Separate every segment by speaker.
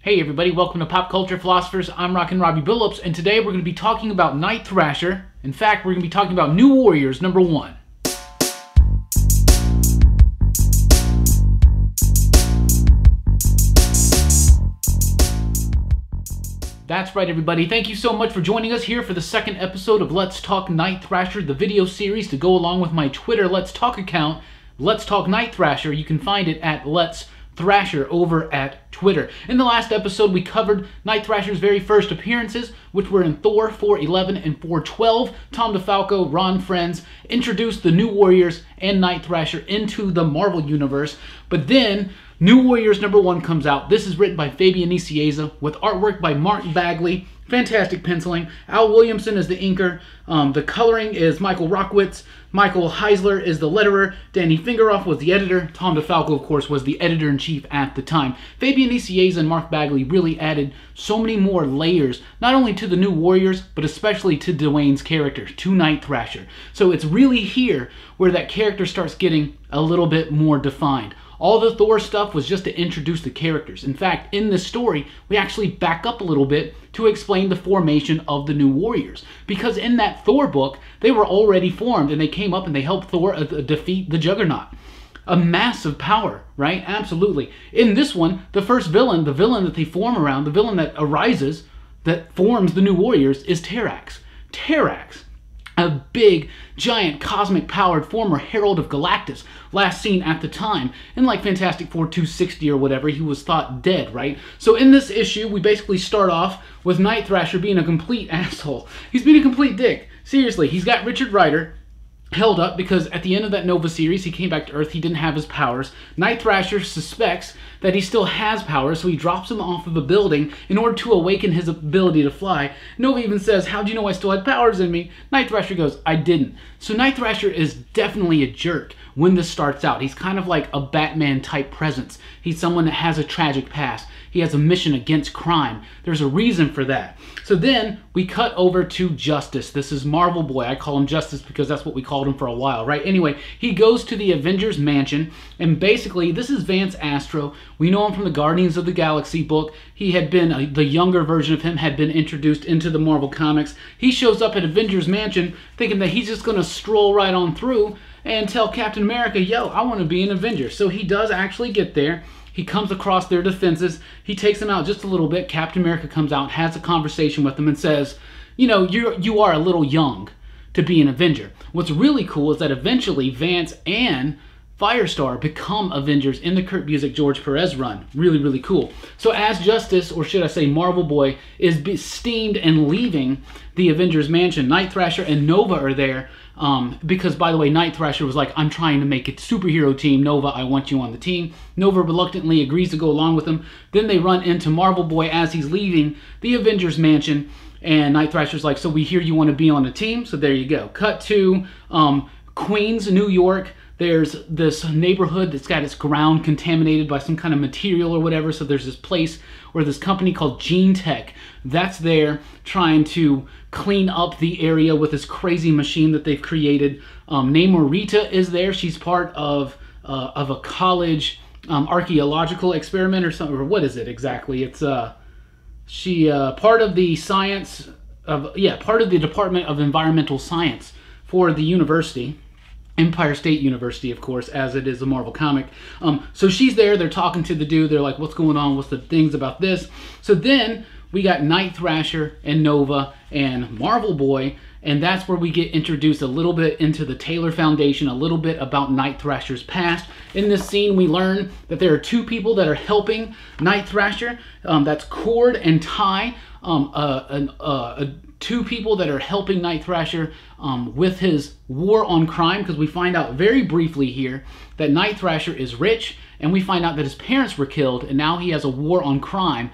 Speaker 1: Hey everybody, welcome to Pop Culture Philosophers. I'm Rockin' Robbie Billups, and today we're going to be talking about Night Thrasher. In fact, we're going to be talking about New Warriors #1. That's right, everybody. Thank you so much for joining us here for the second episode of Let's Talk Night Thrasher, the video series to go along with my Twitter Let's Talk account, Let's Talk Night Thrasher. You can find it at Let's Thrasher over at Twitter. In the last episode, we covered Night Thrasher's very first appearances, which were in Thor 4:11 and 4:12. Tom DeFalco, Ron Frenz introduced the New Warriors and Night Thrasher into the Marvel Universe. But then, New Warriors #1 comes out. This is written by Fabian Nicieza with artwork by Mark Bagley. Fantastic penciling. Al Williamson is the inker. The coloring is Michael Rockwitz. Michael Heisler is the letterer. Danny Fingeroff was the editor. Tom DeFalco, of course, was the editor-in-chief at the time. Fabian Nicieza and Mark Bagley really added so many more layers, not only to the New Warriors, but especially to Dwayne's character, to Night Thrasher. So it's really here where that character starts getting a little bit more defined. All the Thor stuff was just to introduce the characters. In fact, in this story, we actually back up a little bit to explain the formation of the New Warriors. Because in that Thor book, they were already formed and they came up and they helped Thor defeat the Juggernaut. A massive power, right? Absolutely. In this one, the first villain, the villain that they form around, the villain that arises, that forms the New Warriors, is Terrax. Terrax, a big, giant, cosmic-powered former Herald of Galactus, last seen at the time. In like Fantastic Four 260 or whatever, he was thought dead, right? So in this issue, we basically start off with Night Thrasher being a complete asshole. He's being a complete dick. Seriously, he's got Richard Rider held up because at the end of that Nova series, he came back to Earth, he didn't have his powers. Night Thrasher suspects that he still has powers, so he drops him off of a building in order to awaken his ability to fly. Nova even says, "How'd you know I still had powers in me?" Night Thrasher goes, "I didn't." So Night Thrasher is definitely a jerk when this starts out. He's kind of like a Batman-type presence. He's someone that has a tragic past. He has a mission against crime. There's a reason for that. So then we cut over to Justice. This is Marvel Boy. I call him Justice because that's what we called him for a while, right? Anyway, he goes to the Avengers Mansion, and basically this is Vance Astro. We know him from the Guardians of the Galaxy book. He had been, the younger version of him had been introduced into the Marvel Comics. He shows up at Avengers Mansion thinking that he's just going to stroll right on through and tell Captain America, "Yo, I want to be an Avenger." So he does actually get there. He comes across their defenses. He takes them out just a little bit. Captain America comes out, has a conversation with them and says, "You know, you are a little young to be an Avenger." What's really cool is that eventually Vance and Firestar become Avengers in the Kurt Busiek, George Perez run. Really, really cool. So as Justice, or should I say Marvel Boy, is steamed and leaving the Avengers Mansion, Night Thrasher and Nova are there. Because, by the way, Night Thrasher was like, "I'm trying to make a superhero team. Nova, I want you on the team." Nova reluctantly agrees to go along with him. Then they run into Marvel Boy as he's leaving the Avengers Mansion. And Night Thrasher's like, "So we hear you want to be on the team?" So there you go. Cut to Queens, New York. There's this neighborhood that's got its ground contaminated by some kind of material or whatever. So there's this place where this company called Gene Tech that's there trying to clean up the area with this crazy machine that they've created. Namor Rita is there. She's part of a college archaeological experiment or something. Or what is it exactly? It's she part of the science of part of the Department of Environmental Science for the university. Empire State University, of course, as it is a Marvel comic. So she's there, they're talking to the dude, they're like, "What's going on? What's the things about this?" So then we got Night Thrasher and Nova and Marvel Boy, and that's where we get introduced a little bit into the Taylor Foundation, a little bit about Night Thrasher's past. In this scene, we learn that there are two people that are helping Night Thrasher. That's Cord and Ty, two people that are helping Night Thrasher with his war on crime, because we find out very briefly here that Night Thrasher is rich, and we find out that his parents were killed, and now he has a war on crime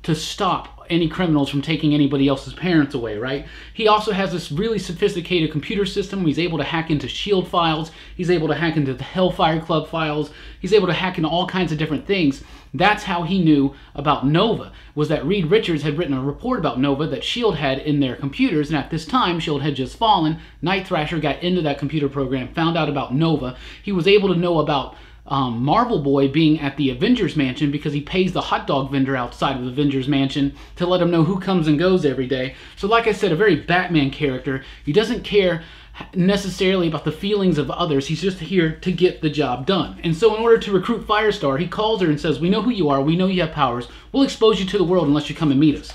Speaker 1: to stop any criminals from taking anybody else's parents away, right? He also has this really sophisticated computer system. He's able to hack into S.H.I.E.L.D. files. He's able to hack into the Hellfire Club files. He's able to hack into all kinds of different things. That's how he knew about Nova, was that Reed Richards had written a report about Nova that S.H.I.E.L.D. had in their computers, and at this time, S.H.I.E.L.D. had just fallen. Night Thrasher got into that computer program, found out about Nova. He was able to know about Marvel Boy being at the Avengers Mansion because he pays the hot dog vendor outside of the Avengers Mansion to let him know who comes and goes every day. So like I said, a very Batman character. He doesn't care necessarily about the feelings of others. He's just here to get the job done. And so in order to recruit Firestar, he calls her and says, we know who you are, we know you have powers, we'll expose you to the world unless you come and meet us.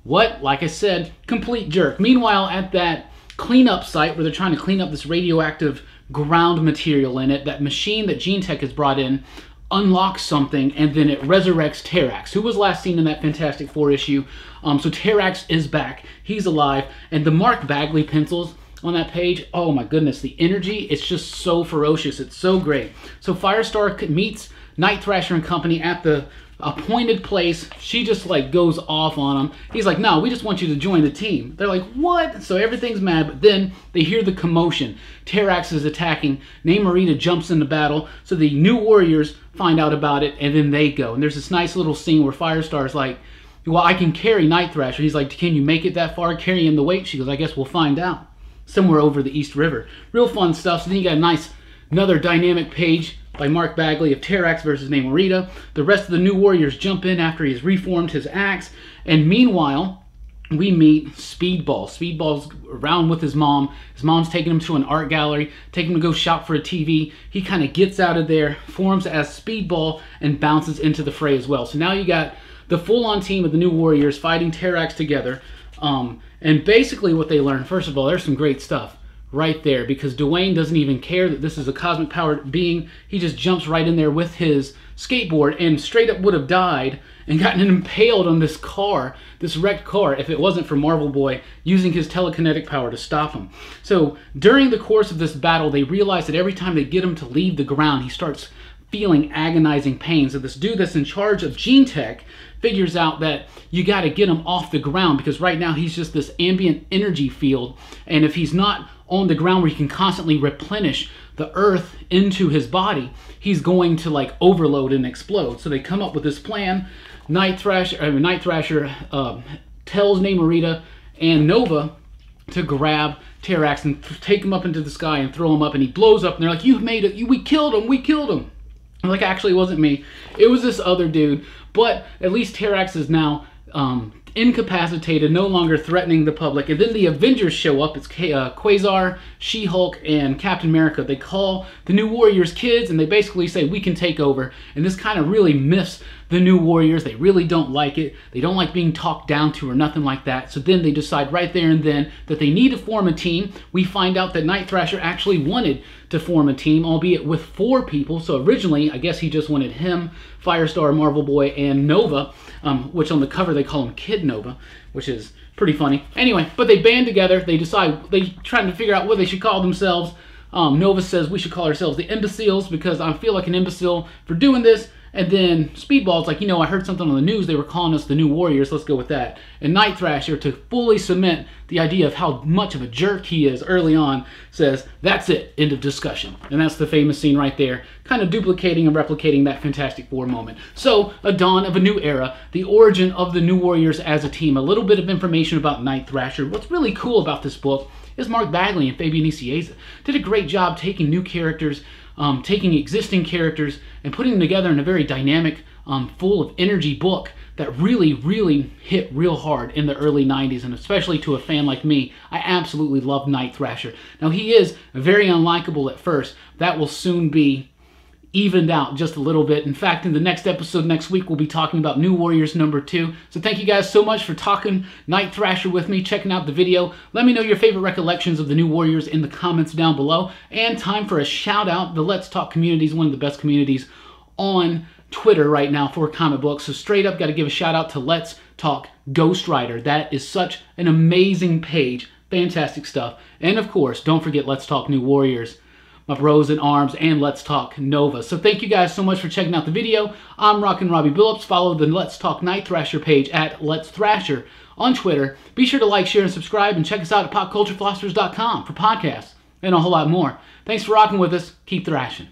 Speaker 1: What? Like I said, complete jerk. Meanwhile, at that cleanup site where they're trying to clean up this radioactive ground material in it, that machine that GeneTech has brought in unlocks something, and then it resurrects Terrax, who was last seen in that Fantastic Four issue. So Terrax is back. He's alive. And the Mark Bagley pencils on that page, oh my goodness, the energy, it's just so ferocious. It's so great. So Firestar meets Night Thrasher and company at the appointed place. She just like goes off on him. He's like, no, we just want you to join the team. They're like, what? So everything's mad, but then they hear the commotion. Terrax is attacking. Namorita jumps into battle, so the New Warriors find out about it, and then they go. And there's this nice little scene where Firestar's like, well, I can carry Night Thrasher. He's like, can you make it that far, carrying the weight? She goes, I guess we'll find out. Somewhere over the East River. Real fun stuff. So then you got a nice, another dynamic page by Mark Bagley of Terrax versus Namorita. The rest of the New Warriors jump in after he's reformed his axe. And meanwhile, we meet Speedball. Speedball's around with his mom. His mom's taking him to an art gallery, taking him to go shop for a TV. He kind of gets out of there, forms as Speedball, and bounces into the fray as well. So now you got the full-on team of the New Warriors fighting Terrax together. And basically what they learn, first of all, there's some great stuff right there, because Dwayne doesn't even care that this is a cosmic powered being. He just jumps right in there with his skateboard and straight up would have died and gotten impaled on this car, this wrecked car, if it wasn't for Marvel Boy using his telekinetic power to stop him. So during the course of this battle, they realize that every time they get him to leave the ground, he starts feeling agonizing pain. So this dude that's in charge of GeneTech figures out that you got to get him off the ground, because right now he's just this ambient energy field, and if he's not on the ground where he can constantly replenish the earth into his body, he's going to like overload and explode. So they come up with this plan. Night Thrasher tells Namorita and Nova to grab Terrax and take him up into the sky and throw him up, and he blows up, and they're like, you made it, we killed him. I'm like, actually, it wasn't me. It was this other dude. But at least Terrax is now incapacitated, no longer threatening the public. And then the Avengers show up. It's Quasar, She-Hulk, and Captain America. They call the New Warriors kids, and they basically say, we can take over. And this kind of really miffs the New Warriors. They really don't like it. They don't like being talked down to or nothing like that. So then they decide right there and then that they need to form a team. We find out that Night Thrasher actually wanted to form a team, albeit with 4 people. So originally, I guess he just wanted him, Firestar, Marvel Boy, and Nova, which on the cover they call him Kid Nova, which is pretty funny. Anyway, but they band together. They decide, they trying to figure out what they should call themselves. Nova says we should call ourselves the Imbeciles because I feel like an imbecile for doing this. And then Speedball's like, you know, I heard something on the news. They were calling us the New Warriors. Let's go with that. And Night Thrasher, to fully cement the idea of how much of a jerk he is early on, says, that's it, end of discussion. And that's the famous scene right there, kind of duplicating and replicating that Fantastic Four moment. So, a dawn of a new era, the origin of the New Warriors as a team, a little bit of information about Night Thrasher. What's really cool about this book is Mark Bagley and Fabian Nicieza did a great job taking new characters, taking existing characters and putting them together in a very dynamic, full of energy book that really, really hit real hard in the early 90s, and especially to a fan like me, I absolutely love Night Thrasher. Now, he is very unlikable at first. That will soon be evened out just a little bit. In fact, in the next episode next week, we'll be talking about New Warriors #2. So thank you guys so much for talking Night Thrasher with me, checking out the video. Let me know your favorite recollections of the New Warriors in the comments down below. And time for a shout out. The Let's Talk community is one of the best communities on Twitter right now for comic books. So straight up, got to give a shout out to Let's Talk Ghost Rider. That is such an amazing page. Fantastic stuff. And of course, don't forget Let's Talk New Warriors, my bros in arms, and Let's Talk Nova. So thank you guys so much for checking out the video. I'm Rockin' Robbie Billups. Follow the Let's Talk Night Thrasher page at Let's Thrasher on Twitter. Be sure to like, share, and subscribe, and check us out at popculturephilosophers.com for podcasts and a whole lot more. Thanks for rocking with us. Keep thrashing.